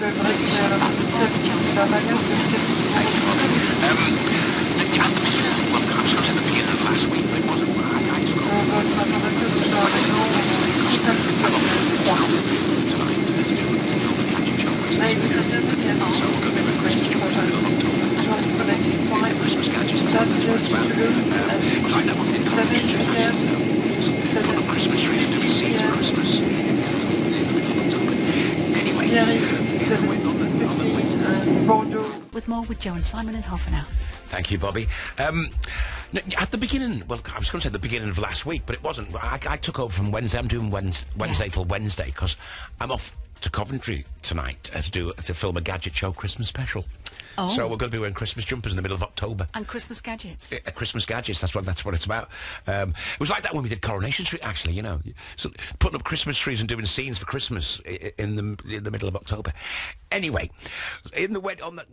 vrai que ça m'a l'air de At the beginning, well, I was going to say the beginning of last week, but it wasn't. I took over Wednesday because I'm off tonight to film the gadget show. So we're going to be doing Christmas jumpers in the middle of October. Christmas gadgets, that's what it's about. We'll find out what the coronation is. Put up Christmas trees and doing seeds for Christmas. Anyway, with more with Joe and Simon in half an hour. Thank you, Bobby. At the beginning, well, I was going to say the beginning of last week, but it wasn't. I took over from Wednesday. I'm doing Wednesday till Wednesday because I'm off to Coventry tonight to film a gadget show Christmas special. Oh. So we're going to be wearing Christmas jumpers in the middle of October. And Christmas gadgets. Christmas gadgets. That's what it's about. It was like that when we did Coronation Street, actually. You know, so putting up Christmas trees and doing scenes for Christmas in the middle of October. Anyway, on the